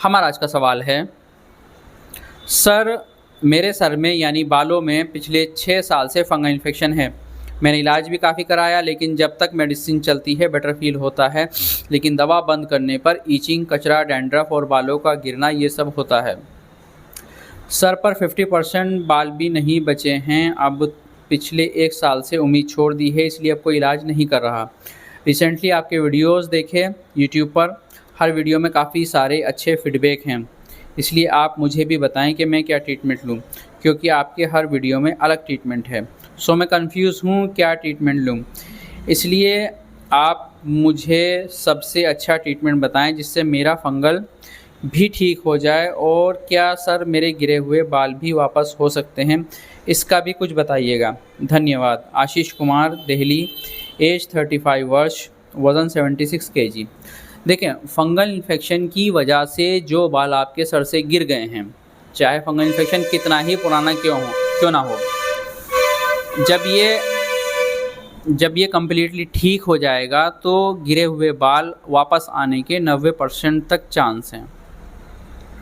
हमारा आज का सवाल है, सर मेरे सर में यानी बालों में पिछले 6 साल से फंगल इन्फेक्शन है। मैंने इलाज भी काफ़ी कराया, लेकिन जब तक मेडिसिन चलती है बेटर फील होता है, लेकिन दवा बंद करने पर ईचिंग, कचरा, डैंड्रफ और बालों का गिरना ये सब होता है। सर पर 50% बाल भी नहीं बचे हैं। अब पिछले 1 साल से उम्मीद छोड़ दी है, इसलिए अब कोई इलाज नहीं कर रहा। रिसेंटली आपके वीडियोस देखे यूट्यूब पर, हर वीडियो में काफ़ी सारे अच्छे फीडबैक हैं, इसलिए आप मुझे भी बताएं कि मैं क्या ट्रीटमेंट लूं, क्योंकि आपके हर वीडियो में अलग ट्रीटमेंट है। सो मैं कंफ्यूज हूं क्या ट्रीटमेंट लूं, इसलिए आप मुझे सबसे अच्छा ट्रीटमेंट बताएं जिससे मेरा फंगल भी ठीक हो जाए। और क्या सर मेरे गिरे हुए बाल भी वापस हो सकते हैं, इसका भी कुछ बताइएगा। धन्यवाद। आशीष कुमार, दिल्ली, एज 35 वर्ष, वज़न 76 kg। देखें, फंगल इन्फेक्शन की वजह से जो बाल आपके सर से गिर गए हैं, चाहे फंगल इन्फेक्शन कितना ही पुराना क्यों ना हो, जब ये कम्प्लीटली ठीक हो जाएगा तो गिरे हुए बाल वापस आने के 90% तक चांस हैं।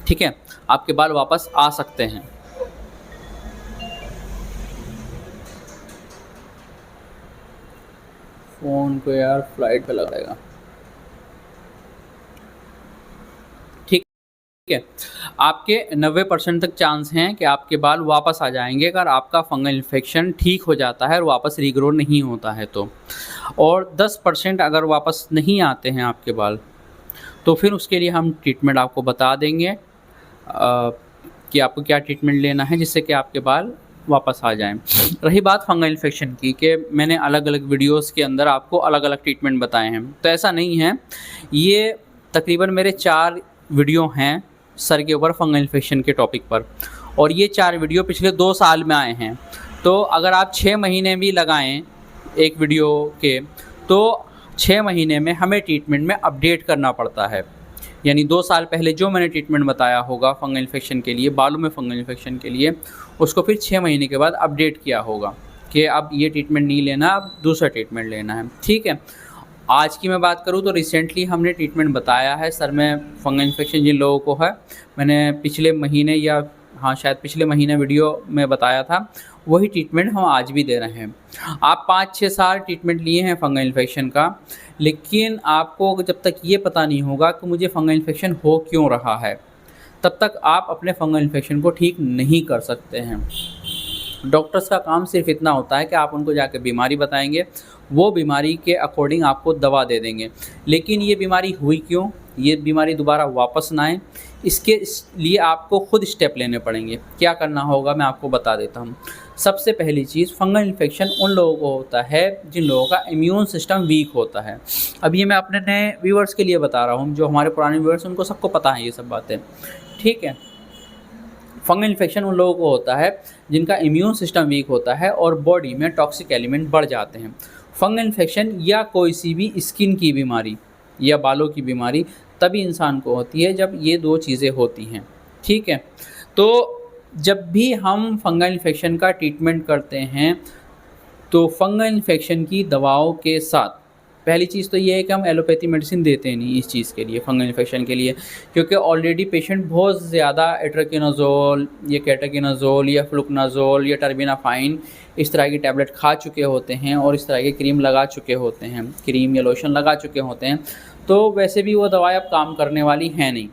ठीक है, आपके बाल वापस आ सकते हैं। फ़ोन को यार फ्लाइट पे लगाएगा। ठीक है, आपके 90% तक चांस हैं कि आपके बाल वापस आ जाएंगे अगर आपका फंगल इन्फेक्शन ठीक हो जाता है और वापस रीग्रो नहीं होता है तो। और 10% अगर वापस नहीं आते हैं आपके बाल, तो फिर उसके लिए हम ट्रीटमेंट आपको बता देंगे कि आपको क्या ट्रीटमेंट लेना है जिससे कि आपके बाल वापस आ जाएं। रही बात फंगल इन्फेक्शन की, कि मैंने अलग अलग वीडियोस के अंदर आपको अलग अलग ट्रीटमेंट बताए हैं, तो ऐसा नहीं है। ये तकरीबन मेरे 4 वीडियो हैं सर के ऊपर फंगल इन्फेक्शन के टॉपिक पर, और ये 4 वीडियो पिछले 2 साल में आए हैं। तो अगर आप 6 महीने भी लगाएं एक वीडियो के, तो 6 महीने में हमें ट्रीटमेंट में अपडेट करना पड़ता है। यानी 2 साल पहले जो मैंने ट्रीटमेंट बताया होगा फंगल इन्फेक्शन के लिए, बालों में फंगल इन्फेक्शन के लिए, उसको फिर 6 महीने के बाद अपडेट किया होगा कि अब ये ट्रीटमेंट नहीं लेना, अब दूसरा ट्रीटमेंट लेना है। ठीक है, आज की मैं बात करूँ तो रिसेंटली हमने ट्रीटमेंट बताया है सर में फंगल इन्फेक्शन जिन लोगों को है, मैंने पिछले महीने शायद पिछले महीने वीडियो में बताया था, वही ट्रीटमेंट हम आज भी दे रहे हैं। आप 5-6 साल ट्रीटमेंट लिए हैं फंगल इन्फेक्शन का, लेकिन आपको जब तक ये पता नहीं होगा कि मुझे फंगल इन्फेक्शन हो क्यों रहा है, तब तक आप अपने फंगल इन्फेक्शन को ठीक नहीं कर सकते हैं। डॉक्टर्स का काम सिर्फ इतना होता है कि आप उनको जाकर बीमारी बताएंगे, वो बीमारी के अकॉर्डिंग आपको दवा दे देंगे, लेकिन ये बीमारी हुई क्यों, ये बीमारी दोबारा वापस ना आए, इसके लिए आपको खुद स्टेप लेने पड़ेंगे। क्या करना होगा मैं आपको बता देता हूँ। सबसे पहली चीज़, फंगल इन्फेक्शन उन लोगों को होता है जिन लोगों का इम्यून सिस्टम वीक होता है। अब ये मैं अपने नए व्यूअर्स के लिए बता रहा हूँ, जो हमारे पुराने व्यूअर्स उनको सबको पता है ये सब बातें। ठीक है, फंगल इन्फेक्शन उन लोगों को होता है जिनका इम्यून सिस्टम वीक होता है और बॉडी में टॉक्सिक एलिमेंट बढ़ जाते हैं। फंगल इन्फेक्शन या कोई सी भी स्किन की बीमारी या बालों की बीमारी तभी इंसान को होती है जब ये 2 चीज़ें होती हैं। ठीक है, तो जब भी हम फंगल इन्फेक्शन का ट्रीटमेंट करते हैं तो फंगल इन्फेक्शन की दवाओं के साथ पहली चीज़ तो ये है कि हम एलोपैथी मेडिसिन देते नहीं इस चीज़ के लिए, फंगल इन्फेक्शन के लिए, क्योंकि ऑलरेडी पेशेंट बहुत ज़्यादा एट्रोकिनोजोल या केटाकिनोजोल या फ्लुकनाजोल या टर्बिनाफाइन इस तरह की टैबलेट खा चुके होते हैं और इस तरह के क्रीम लगा चुके होते हैं, क्रीम या लोशन लगा चुके होते हैं। तो वैसे भी वो दवाएं अब काम करने वाली हैं नहीं,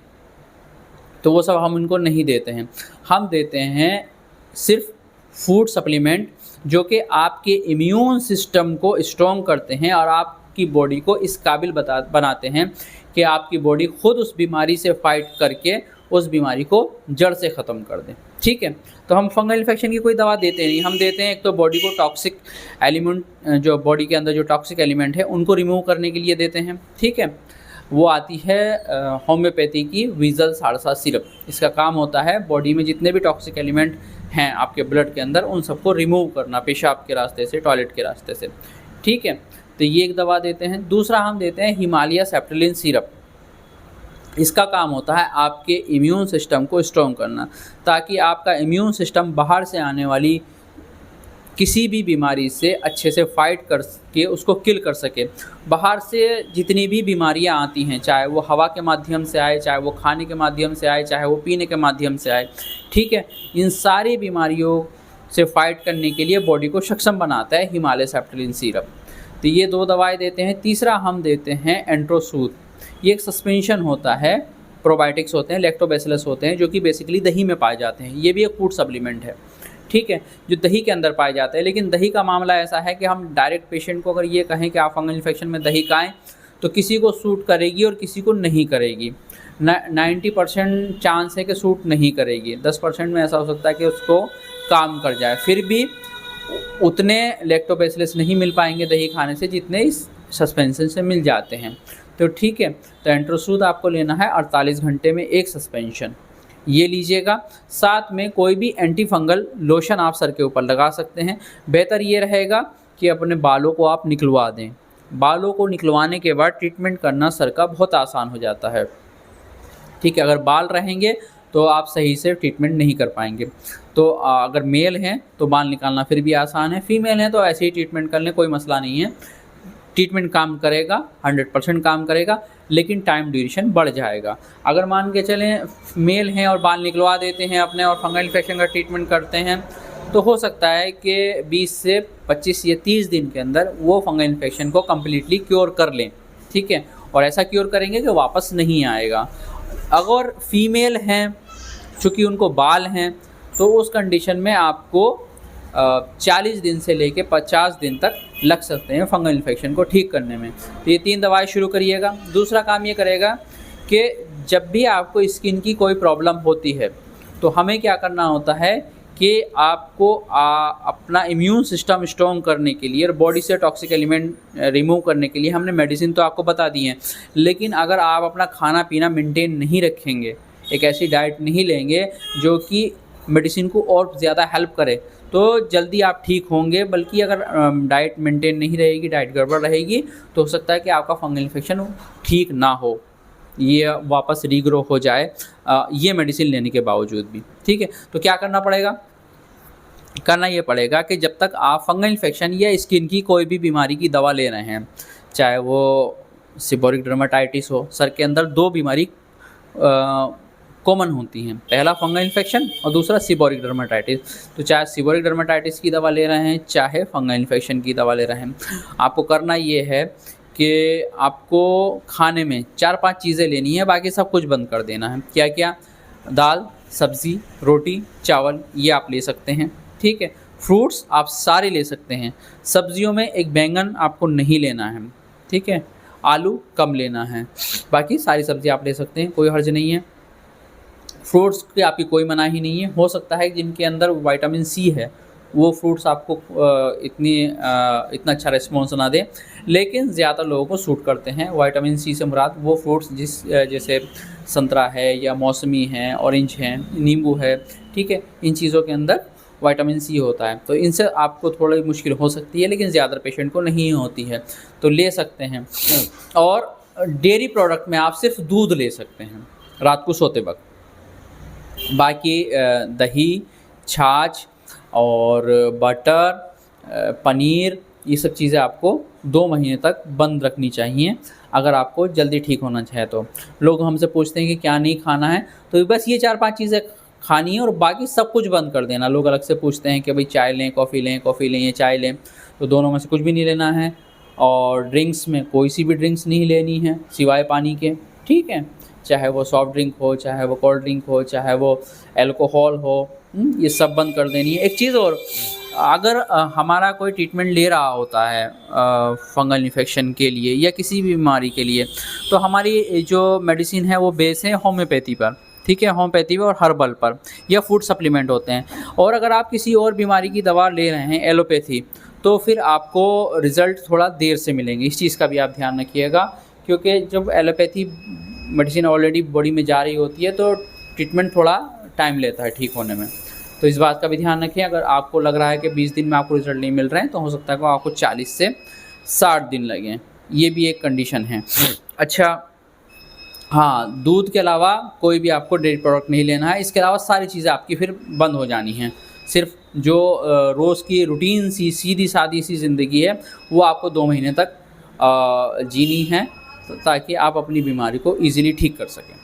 तो वो सब हम उनको नहीं देते हैं। हम देते हैं सिर्फ फूड सप्लीमेंट जो कि आपके इम्यून सिस्टम को स्ट्रॉन्ग करते हैं और आपकी बॉडी को इस काबिल बनाते हैं कि आपकी बॉडी खुद उस बीमारी से फाइट करके उस बीमारी को जड़ से ख़त्म कर दें। ठीक है, तो हम फंगल इन्फेक्शन की कोई दवा देते नहीं, हम देते हैं एक तो बॉडी को टॉक्सिक एलिमेंट, जो बॉडी के अंदर जो टॉक्सिक एलिमेंट है उनको रिमूव करने के लिए देते हैं। ठीक है, वो आती है होम्योपैथी की वीज़ल सारसा सिरप। इसका काम होता है बॉडी में जितने भी टॉक्सिक एलिमेंट हैं आपके ब्लड के अंदर उन सबको रिमूव करना, पेशाब के रास्ते से, टॉयलेट के रास्ते से। ठीक है, तो ये एक दवा देते हैं। दूसरा हम देते हैं हिमालय सेप्टेलिन सिरप। इसका काम होता है आपके इम्यून सिस्टम को स्ट्रॉन्ग करना, ताकि आपका इम्यून सिस्टम बाहर से आने वाली किसी भी बीमारी से अच्छे से फाइट कर के उसको किल कर सके। बाहर से जितनी भी बीमारियां आती हैं, चाहे वो हवा के माध्यम से आए, चाहे वो खाने के माध्यम से आए, चाहे वो पीने के माध्यम से आए, ठीक है, इन सारी बीमारियों से फाइट करने के लिए बॉडी को सक्षम बनाता है हिमालय सेप्टेलिन सिरप। तो ये 2 दवाएं देते हैं। तीसरा हम देते हैं एंट्रोसूट। ये एक सस्पेंशन होता है, प्रोबायोटिक्स होते हैं, लैक्टोबैसिलस होते हैं, जो कि बेसिकली दही में पाए जाते हैं। ये भी एक फूड सप्लीमेंट है, ठीक है, जो दही के अंदर पाए जाते हैं। लेकिन दही का मामला ऐसा है कि हम डायरेक्ट पेशेंट को अगर ये कहें कि आप फंगल इन्फेक्शन में दही खाएँ, तो किसी को सूट करेगी और किसी को नहीं करेगी। 90% चांस है कि सूट नहीं करेगी, 10% में ऐसा हो सकता है कि उसको काम कर जाए। फिर भी उतने लैक्टोबैसिलस नहीं मिल पाएंगे दही खाने से जितने इस सस्पेंशन से मिल जाते हैं। तो ठीक है, तो एंट्रोसूट आपको लेना है 48 घंटे में एक सस्पेंशन, ये लीजिएगा। साथ में कोई भी एंटी फंगल लोशन आप सर के ऊपर लगा सकते हैं। बेहतर ये रहेगा कि अपने बालों को आप निकलवा दें। बालों को निकलवाने के बाद ट्रीटमेंट करना सर का बहुत आसान हो जाता है, ठीक है। अगर बाल रहेंगे तो आप सही से ट्रीटमेंट नहीं कर पाएंगे। तो अगर मेल हैं तो बाल निकालना फिर भी आसान है, फीमेल हैं तो ऐसे ही ट्रीटमेंट कर लें, कोई मसला नहीं है। ट्रीटमेंट काम करेगा, 100% काम करेगा, लेकिन टाइम ड्यूरेशन बढ़ जाएगा। अगर मान के चलें मेल हैं और बाल निकलवा देते हैं अपने और फंगल इन्फेक्शन का ट्रीटमेंट करते हैं, तो हो सकता है कि 20 से 25 या 30 दिन के अंदर वो फंगल इन्फेक्शन को कम्प्लीटली क्योर कर लें, ठीक है। और ऐसा क्योर करेंगे कि वापस नहीं आएगा। अगर फीमेल हैं, चूँकि उनको बाल हैं, तो उस कंडीशन में आपको 40 दिन से लेके 50 दिन तक लग सकते हैं फंगल इन्फेक्शन को ठीक करने में। तो ये 3 दवाएं शुरू करिएगा। दूसरा काम ये करेगा कि जब भी आपको स्किन की कोई प्रॉब्लम होती है, तो हमें क्या करना होता है कि आपको अपना इम्यून सिस्टम स्ट्रॉन्ग करने के लिए और बॉडी से टॉक्सिक एलिमेंट रिमूव करने के लिए हमने मेडिसिन तो आपको बता दी है, लेकिन अगर आप अपना खाना पीना मेंटेन नहीं रखेंगे, एक ऐसी डाइट नहीं लेंगे जो कि मेडिसिन को और ज़्यादा हेल्प करे, तो जल्दी आप ठीक होंगे। बल्कि अगर डाइट मेंटेन नहीं रहेगी, डाइट गड़बड़ रहेगी, तो हो सकता है कि आपका फंगल इन्फेक्शन ठीक ना हो, ये वापस रीग्रो हो जाए ये मेडिसिन लेने के बावजूद भी, ठीक है। तो क्या करना पड़ेगा? करना ये पड़ेगा कि जब तक आप फंगल इन्फेक्शन या स्किन की कोई भी बीमारी की दवा ले रहे हैं, चाहे वो सीबोरिक डर्माटाइटिस हो, सर के अंदर 2 बीमारी कॉमन होती हैं, पहला फंगल इन्फेक्शन और दूसरा सीबोरिक डर्माटाइटिस। तो चाहे सीबोरिक डर्माटाइटिस की दवा ले रहे हैं, चाहे फंगल इन्फेक्शन की दवा ले रहे हैं, आपको करना ये है कि आपको खाने में 4-5 चीज़ें लेनी है, बाकी सब कुछ बंद कर देना है। क्या क्या? दाल, सब्ज़ी, रोटी, चावल, ये आप ले सकते हैं, ठीक है। फ्रूट्स आप सारे ले सकते हैं। सब्जियों में एक बैंगन आपको नहीं लेना है, ठीक है। आलू कम लेना है, बाकी सारी सब्ज़ी आप ले सकते हैं, कोई हर्ज नहीं है। फ्रूट्स की आपकी कोई मनाही नहीं है। हो सकता है जिनके अंदर विटामिन सी है वो फ्रूट्स आपको इतना अच्छा रिस्पॉन्स ना दें, लेकिन ज़्यादा लोगों को सूट करते हैं। विटामिन सी से मुराद वो फ्रूट्स जैसे संतरा है या मौसमी है, ऑरेंज है, नींबू है, ठीक है। इन चीज़ों के अंदर विटामिन सी होता है, तो इनसे आपको थोड़ी मुश्किल हो सकती है, लेकिन ज़्यादा पेशेंट को नहीं होती है, तो ले सकते हैं। और डेयरी प्रोडक्ट में आप सिर्फ दूध ले सकते हैं रात को सोते वक्त। बाकी दही, छाछ और बटर, पनीर, ये सब चीज़ें आपको 2 महीने तक बंद रखनी चाहिए अगर आपको जल्दी ठीक होना चाहे तो। लोग हमसे पूछते हैं कि क्या नहीं खाना है, तो बस ये 4-5 चीज़ें खानी है और बाकी सब कुछ बंद कर देना। लोग अलग से पूछते हैं कि भाई चाय लें, कॉफ़ी लें या चाय लें, तो दोनों में से कुछ भी नहीं लेना है। और ड्रिंक्स में कोई सी भी ड्रिंक्स नहीं लेनी है सिवाय पानी के, ठीक है। चाहे वो सॉफ्ट ड्रिंक हो, चाहे वो कोल्ड ड्रिंक हो, चाहे वो अल्कोहल हो, ये सब बंद कर देनी है। एक चीज़ और, अगर हमारा कोई ट्रीटमेंट ले रहा होता है फंगल इन्फेक्शन के लिए या किसी भी बीमारी के लिए, तो हमारी जो मेडिसिन है वो बेस है होम्योपैथी पर, ठीक है, होम्योपैथी पर और हर्बल पर, या फूड सप्लीमेंट होते हैं। और अगर आप किसी और बीमारी की दवा ले रहे हैं एलोपैथी, तो फिर आपको रिज़ल्ट थोड़ा देर से मिलेंगे। इस चीज़ का भी आप ध्यान रखिएगा, क्योंकि जब एलोपैथी मेडिसिन ऑलरेडी बॉडी में जा रही होती है तो ट्रीटमेंट थोड़ा टाइम लेता है ठीक होने में। तो इस बात का भी ध्यान रखें। अगर आपको लग रहा है कि 20 दिन में आपको रिजल्ट नहीं मिल रहे हैं, तो हो सकता है कि आपको 40 से 60 दिन लगें, ये भी एक कंडीशन है। अच्छा हाँ, दूध के अलावा कोई भी आपको डेयरी प्रोडक्ट नहीं लेना है। इसके अलावा सारी चीज़ें आपकी फिर बंद हो जानी हैं, सिर्फ जो रोज़ की रूटीन सी सीधी सादी सी ज़िंदगी है वो आपको 2 महीने तक जीनी है ताकि आप अपनी बीमारी को ईज़िली ठीक कर सकें।